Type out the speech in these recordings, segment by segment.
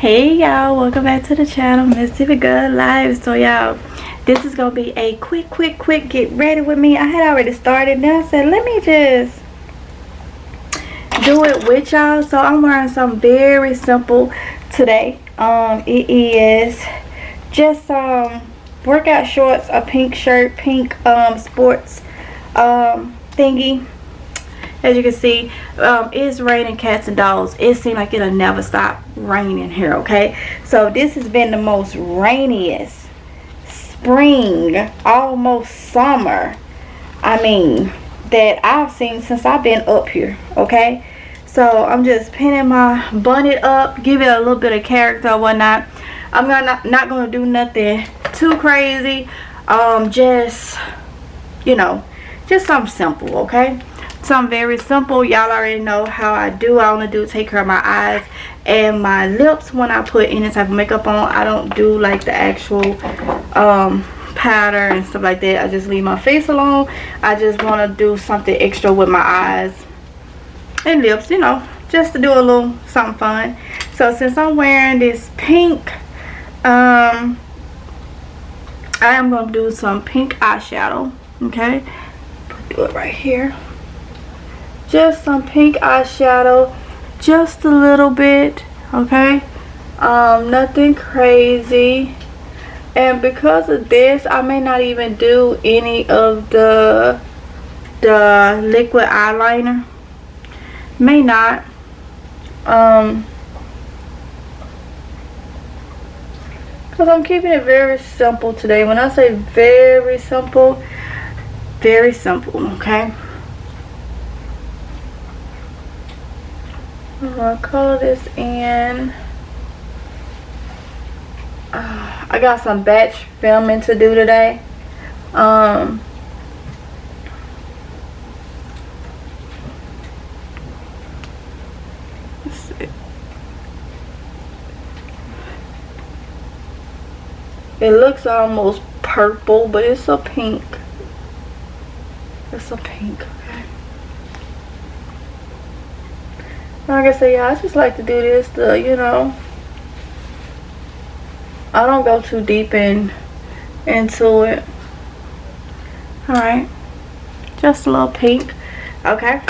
Hey y'all, welcome back to the channel, Mississippi Girl Live. So y'all, this is gonna be a quick get ready with me. I had already started. Now I said let me just do it with y'all. So I'm wearing something very simple today. It is just workout shorts, a pink shirt, pink sports thingy. As you can see, it's raining cats and dogs. It seems like it'll never stop raining here, okay? So this has been the most rainiest spring, almost summer, that I've seen since I've been up here, okay? So I'm just pinning my bonnet up, give it a little bit of character or whatnot. I'm not gonna do nothing too crazy. Just, you know, just something simple, okay? Something very simple. Y'all already know how I do. I only do take care of my eyes and my lips when I put any type of makeup on. I don't do like the actual powder and stuff like that. I just leave my face alone. I just want to do something extra with my eyes and lips, you know, just to do a little something fun. So since I'm wearing this pink, I am going to do some pink eyeshadow, okay? Do it right here. Just some pink eyeshadow, just a little bit, okay? Nothing crazy. And because of this, I may not even do any of the liquid eyeliner. May not. Because I'm keeping it very simple today. When I say very simple, okay? I'm gonna color this in. I got some batch filming to do today. Let's see. It looks almost purple, but it's a pink. It's a pink, okay? Like I said, yeah, I just like to do this to, you know, I don't go too deep into it. Alright, just a little pink, okay?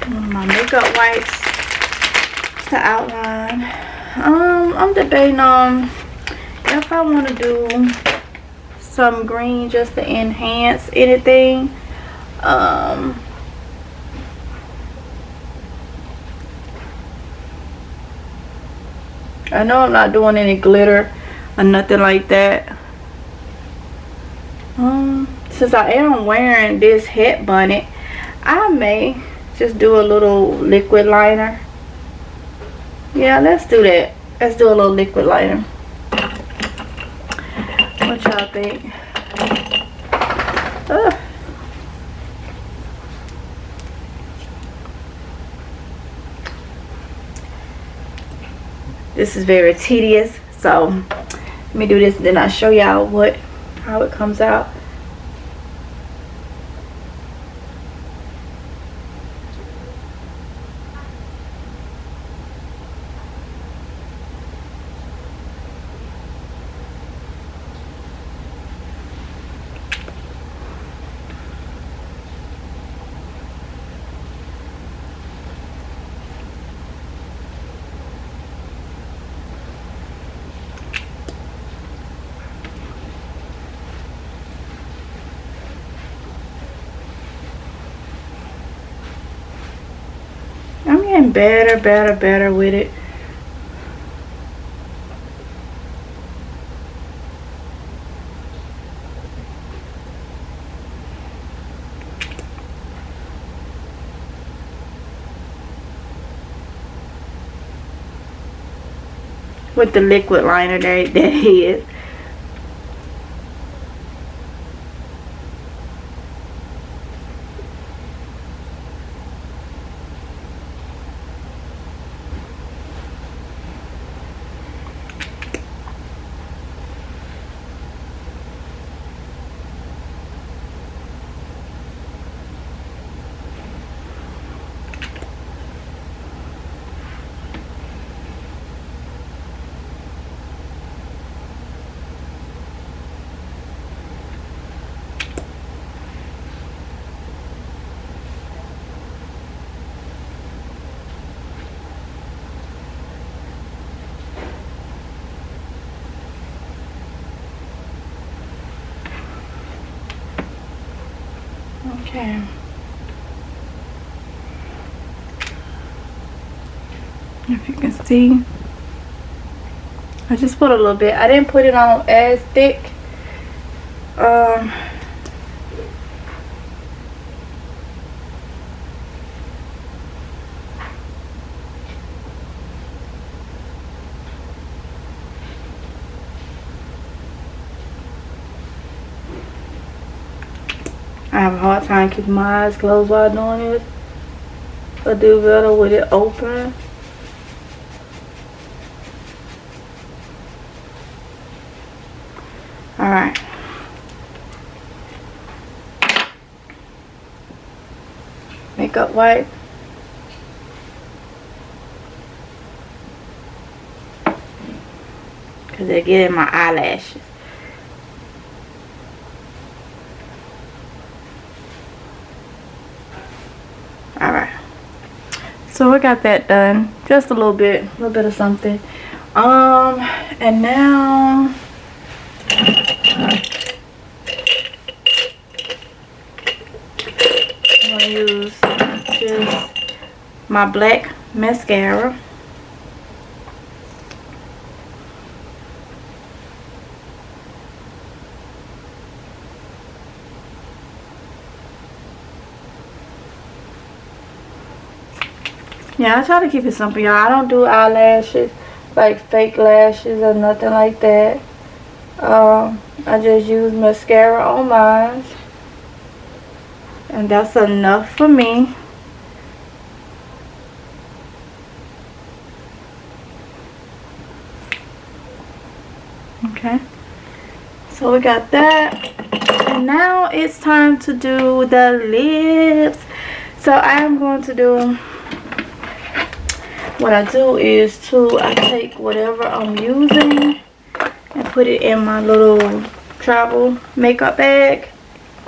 My makeup wipes to outline. I'm debating on if I want to do some green just to enhance anything. I know I'm not doing any glitter or nothing like that. Since I am wearing this head bonnet, I may just do a little liquid liner. Yeah, let's do that. Let's do a little liquid liner. What y'all think? This is very tedious, so let me do this and then I'll show y'all how it comes out. I'm getting better with it. With the liquid liner that is. Okay. If you can see, I just put a little bit. I didn't put it on as thick. I have a hard time keeping my eyes closed while doing this. I do better with it open. Alright. Makeup wipe. Because they get in my eyelashes. Alright. So I got that done. Just a little bit of something. And now I'm gonna use just my black mascara. Yeah, I try to keep it simple, y'all. I don't do eyelashes, like fake lashes or nothing like that. I just use mascara on mine. And that's enough for me. Okay. So we got that. And now it's time to do the lips. So I am going to do... What I do is I take whatever I'm using and put it in my little travel makeup bag.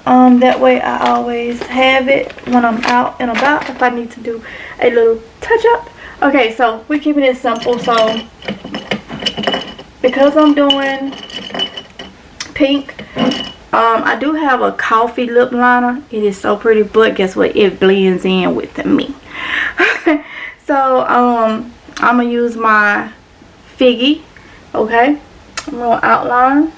That way I always have it when I'm out and about if I need to do a little touch up. Okay, so we're keeping it simple. So because I'm doing pink, I do have a coffee lip liner. It is so pretty, but guess what? It blends in with me. So, I'm going to use my Figgy, okay? I'm going to outline.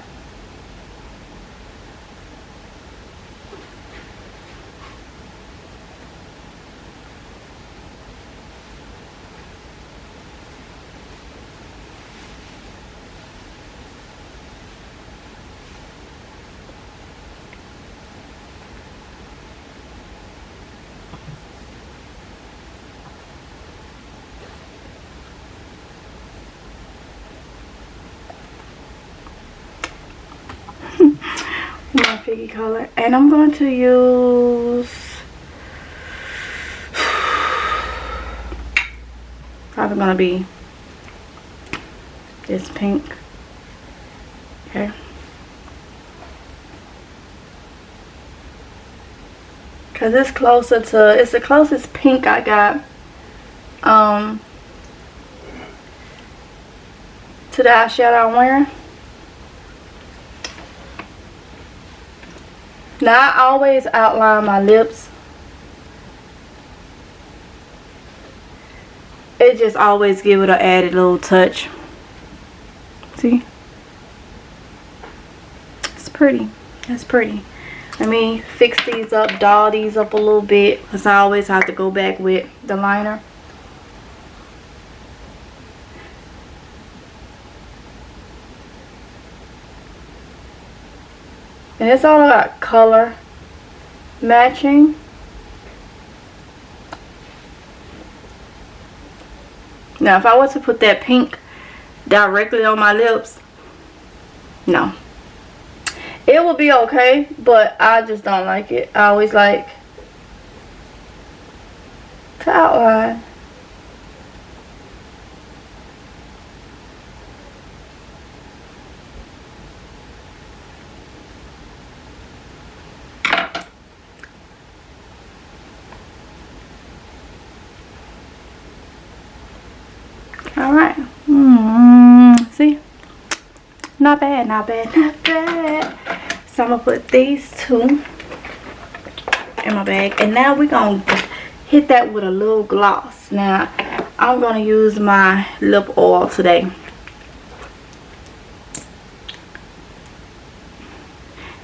My Figgy color, and I'm going to use probably gonna be this pink. Okay, because it's closer to, it's the closest pink I got to the eyeshadow I'm wearing. Now I always outline my lips. It just always give it an added little touch. See? It's pretty. It's pretty. Let me fix these up, doll these up a little bit, because I always have to go back with the liner. And it's all about color matching. Now, if I were to put that pink directly on my lips, no. It will be okay, but I just don't like it. I always like to outline. Alright. See? Not bad, not bad, not bad. So I'm going to put these two in my bag. And now we're gonna hit that with a little gloss. Now I'm gonna use my lip oil today.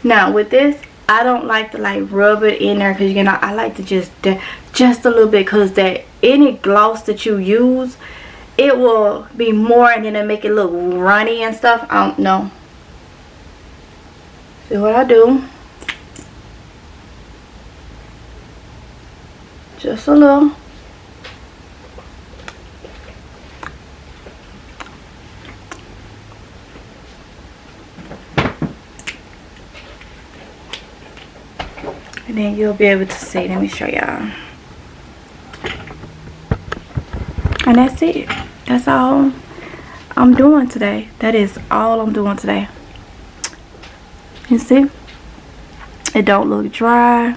Now with this, I don't like to like rub it in there, because you know I like to just a little bit, because that any gloss that you use, it will be more, and then it make it look runny and stuff. I don't know. See what I do? Just a little. And then you'll be able to see. Let me show y'all. And that's it. That's all I'm doing today. That is all I'm doing today. You see? It don't look dry.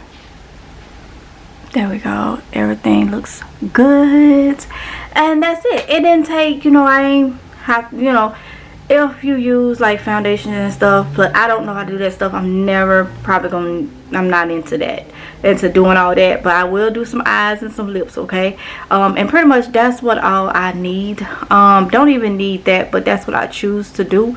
There we go. Everything looks good. And that's it. It didn't take, you know, I ain't have, you know, if you use like foundation and stuff, but I don't know how to do that stuff. I'm not into that, into doing all that, but I will do some eyes and some lips, okay? And pretty much that's what all I need. Don't even need that, but that's what I choose to do.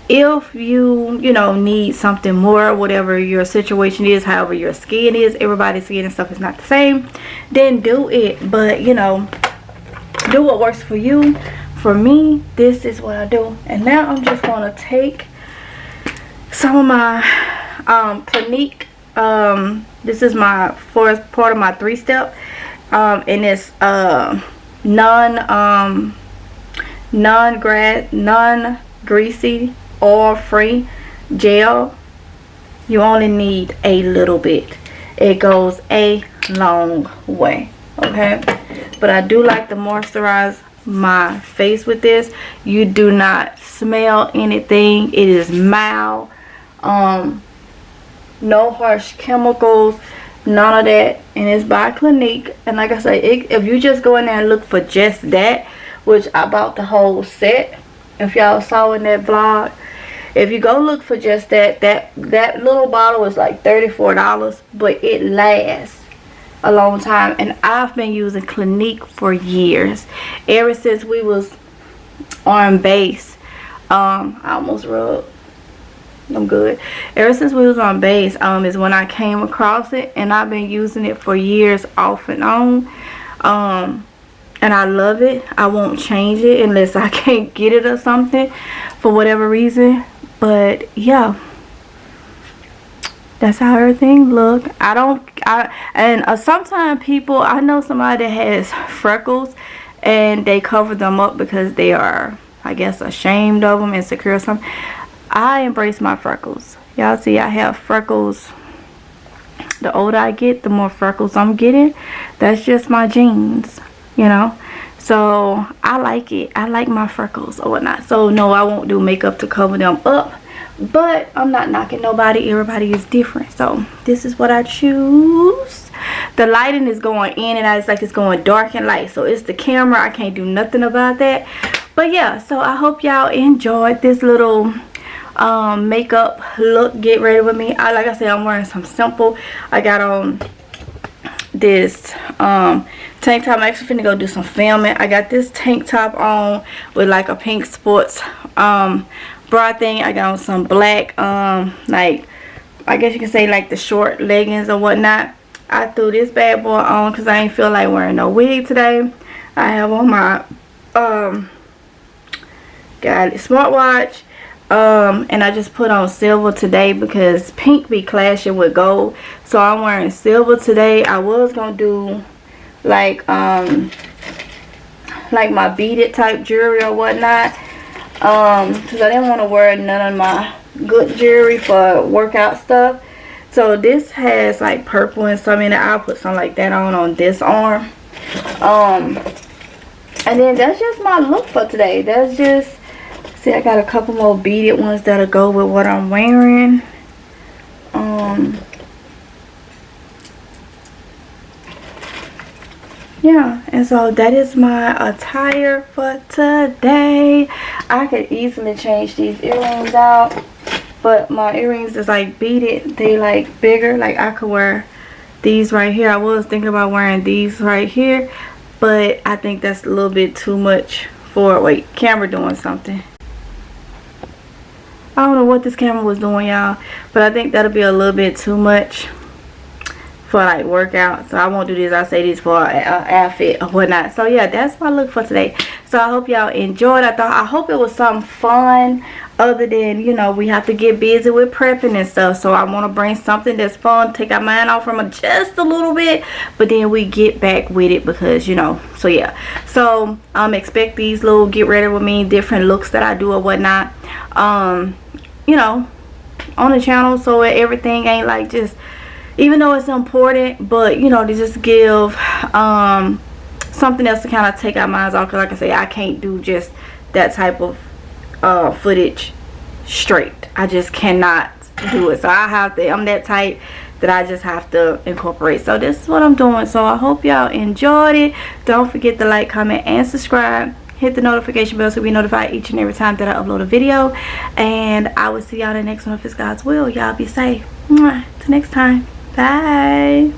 If you know, need something more, whatever your situation is, however your skin is, everybody's skin and stuff is not the same, then do it. But you know, do what works for you. For me, this is what I do. And now I'm just gonna take some of my Clinique. This is my fourth part of my 3-step, and it's non-greasy, oil-free gel. You only need a little bit. It goes a long way, okay? But I do like to moisturize my face with this. You do not smell anything. It is mild. No harsh chemicals, none of that. And it's by Clinique. And like I say, if you just go in there and look for just that, which I bought the whole set, if y'all saw in that vlog, if you go look for just that little bottle is like $34, but it lasts a long time. And I've been using Clinique for years, ever since we was on base. I almost rubbed. I'm good. Ever since we was on base is when I came across it, and I've been using it for years off and on. And I love it. I won't change it unless I can't get it or something for whatever reason. But yeah, that's how everything look. Sometimes people, I know somebody that has freckles and they cover them up because they are, I guess, ashamed of them, insecure or something. I embrace my freckles. Y'all see I have freckles. The older I get, the more freckles I'm getting. That's just my genes, you know. So I like it. I like my freckles or whatnot. So no, I won't do makeup to cover them up. But I'm not knocking nobody. Everybody is different. So this is what I choose. The lighting is going in and out. It's like it's going dark and light. So it's the camera. I can't do nothing about that. But yeah, so I hope y'all enjoyed this little makeup look. Get ready with me. Like I said, I'm wearing some simple. I got on this tank top. I'm actually finna go do some filming. I got this tank top on with like a pink sports bra thing. I got on some black like, I guess you can say like the short leggings or whatnot. I threw this bad boy on because I ain't feel like wearing no wig today. I have on my smartwatch, and I just put on silver today because pink be clashing with gold. So I'm wearing silver today. I was gonna do like my beaded type jewelry or whatnot, because I didn't want to wear none of my good jewelry for workout stuff. So this has like purple and something in it. I'll put something like that on this arm. And then that's just my look for today. That's just, see, I got a couple more beaded ones that'll go with what I'm wearing. Yeah, and so that is my attire for today. I could easily change these earrings out, but my earrings is like beaded. They like bigger. Like I could wear these right here. I was thinking about wearing these right here, but I think that's a little bit too much for, wait, camera doing something. I don't know what this camera was doing, y'all, but I think that'll be a little bit too much for like workout, so I won't do this. I'll say this for an outfit or whatnot. So yeah, that's my look for today. So I hope y'all enjoyed. I hope it was something fun, other than, you know, we have to get busy with prepping and stuff. So I want to bring something that's fun, take our mind off from it just a little bit, but then we get back with it, because, you know. So yeah, so expect these little get ready with me different looks that I do or whatnot, you know, on the channel. So everything ain't like just, even though it's important, but you know, to just give something else to kind of take our minds off. Because like I say, I can't do just that type of footage straight. I just cannot do it. So I have to, I'm that type that I just have to incorporate. So this is what I'm doing. So I hope y'all enjoyed it. Don't forget to like, comment, and subscribe. Hit the notification bell so we notified each and every time that I upload a video. And I will see y'all in the next one if it's God's will. Y'all be safe. Mwah. Till next time. Bye.